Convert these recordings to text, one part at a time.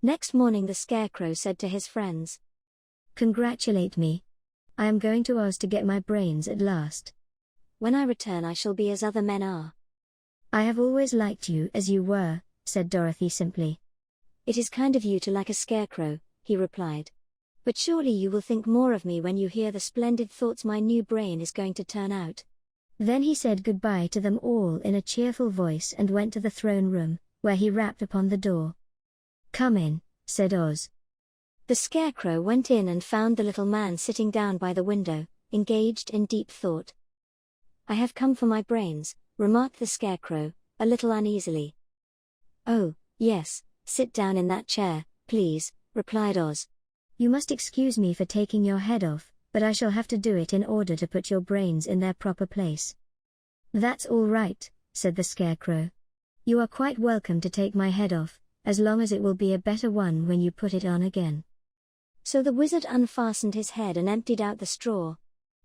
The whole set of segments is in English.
Next morning the Scarecrow said to his friends, "Congratulate me. I am going to Oz to get my brains at last. When I return I shall be as other men are." "I have always liked you as you were," said Dorothy simply. "It is kind of you to like a scarecrow," he replied. "But surely you will think more of me when you hear the splendid thoughts my new brain is going to turn out." Then he said goodbye to them all in a cheerful voice and went to the throne room, where he rapped upon the door. "Come in," said Oz. The Scarecrow went in and found the little man sitting down by the window, engaged in deep thought. "I have come for my brains," remarked the Scarecrow, a little uneasily. "Oh, yes, sit down in that chair, please," replied Oz. "You must excuse me for taking your head off, but I shall have to do it in order to put your brains in their proper place." "That's all right," said the Scarecrow. "You are quite welcome to take my head off, as long as it will be a better one when you put it on again." So the wizard unfastened his head and emptied out the straw.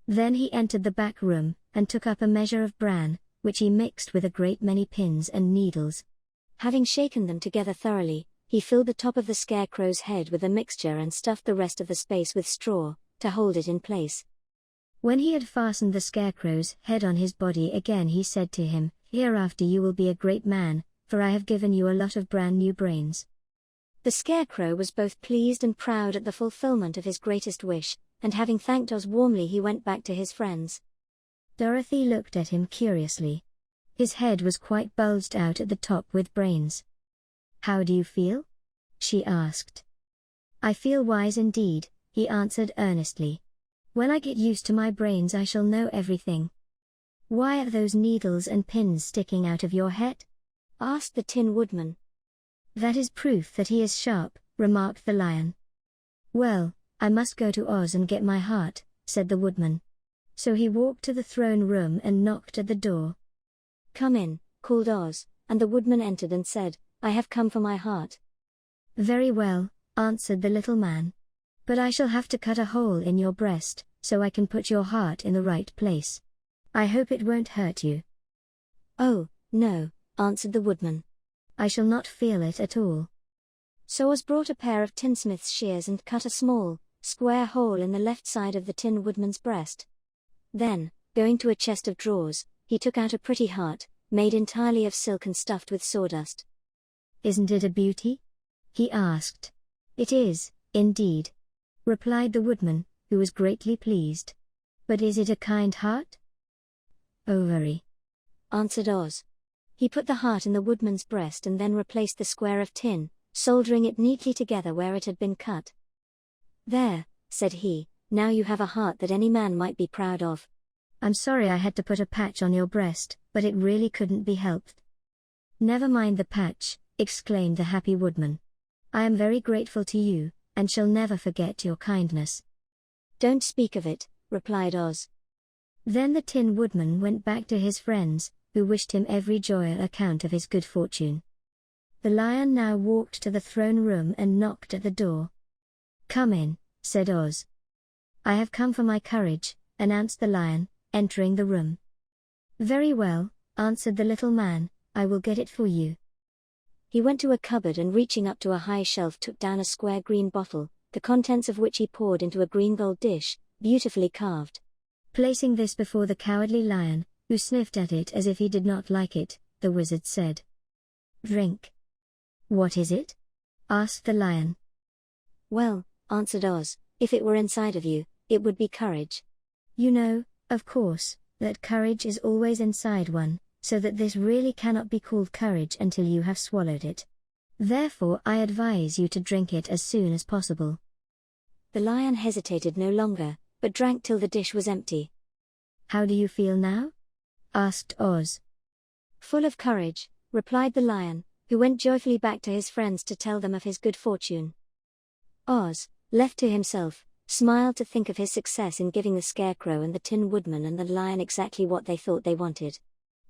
Then he entered the back room, and took up a measure of bran, which he mixed with a great many pins and needles. Having shaken them together thoroughly, he filled the top of the Scarecrow's head with the mixture and stuffed the rest of the space with straw, to hold it in place. When he had fastened the Scarecrow's head on his body again, he said to him, "Hereafter you will be a great man, for I have given you a lot of brand new brains." The Scarecrow was both pleased and proud at the fulfillment of his greatest wish, and having thanked Oz warmly he went back to his friends. Dorothy looked at him curiously. His head was quite bulged out at the top with brains. "How do you feel?" she asked. "I feel wise indeed," he answered earnestly. "When I get used to my brains I shall know everything." "Why are those needles and pins sticking out of your head?" asked the Tin Woodman. "That is proof that he is sharp," remarked the Lion. "Well, I must go to Oz and get my heart," said the Woodman. So he walked to the throne room and knocked at the door. "Come in," called Oz, and the Woodman entered and said, "I have come for my heart." "Very well," answered the little man. "But I shall have to cut a hole in your breast, so I can put your heart in the right place. I hope it won't hurt you." "Oh, no," answered the Woodman. "I shall not feel it at all." So Oz brought a pair of tinsmith's shears and cut a small, square hole in the left side of the Tin Woodman's breast. Then, going to a chest of drawers, he took out a pretty heart, made entirely of silk and stuffed with sawdust. "Isn't it a beauty?" he asked. "It is, indeed," replied the Woodman, who was greatly pleased. "But is it a kind heart?" "Oh, very," answered Oz. He put the heart in the Woodman's breast and then replaced the square of tin, soldering it neatly together where it had been cut. "There," said he, "now you have a heart that any man might be proud of." "I'm sorry I had to put a patch on your breast, but it really couldn't be helped." "Never mind the patch," exclaimed the happy Woodman. "I am very grateful to you, and shall never forget your kindness." "Don't speak of it," replied Oz. Then the Tin Woodman went back to his friends, who wished him every joy on account of his good fortune. The Lion now walked to the throne room and knocked at the door. "Come in," said Oz. "I have come for my courage," announced the Lion, entering the room. "Very well," answered the little man, "I will get it for you." He went to a cupboard and reaching up to a high shelf took down a square green bottle, the contents of which he poured into a green gold dish, beautifully carved. Placing this before the Cowardly Lion, who sniffed at it as if he did not like it, the wizard said, "Drink." "What is it?" asked the Lion. "Well," answered Oz, "if it were inside of you, it would be courage. You know, of course, that courage is always inside one, so that this really cannot be called courage until you have swallowed it. Therefore I advise you to drink it as soon as possible." The Lion hesitated no longer, but drank till the dish was empty. "How do you feel now?" asked Oz. "Full of courage," replied the Lion, who went joyfully back to his friends to tell them of his good fortune. Oz, left to himself, smiled to think of his success in giving the Scarecrow and the Tin Woodman and the Lion exactly what they thought they wanted.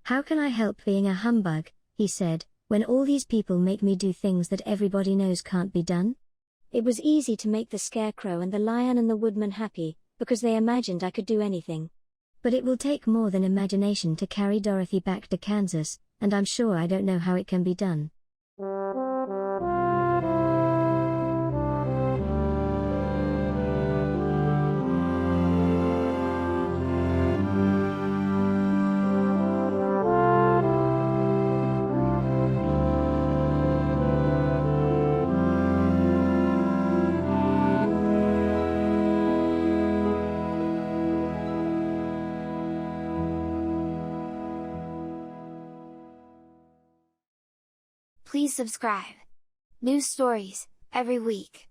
"How can I help being a humbug," he said, "when all these people make me do things that everybody knows can't be done?" It was easy to make the Scarecrow and the Lion and the Woodman happy, because they imagined I could do anything. But it will take more than imagination to carry Dorothy back to Kansas, and I'm sure I don't know how it can be done. Please subscribe. New stories, every week.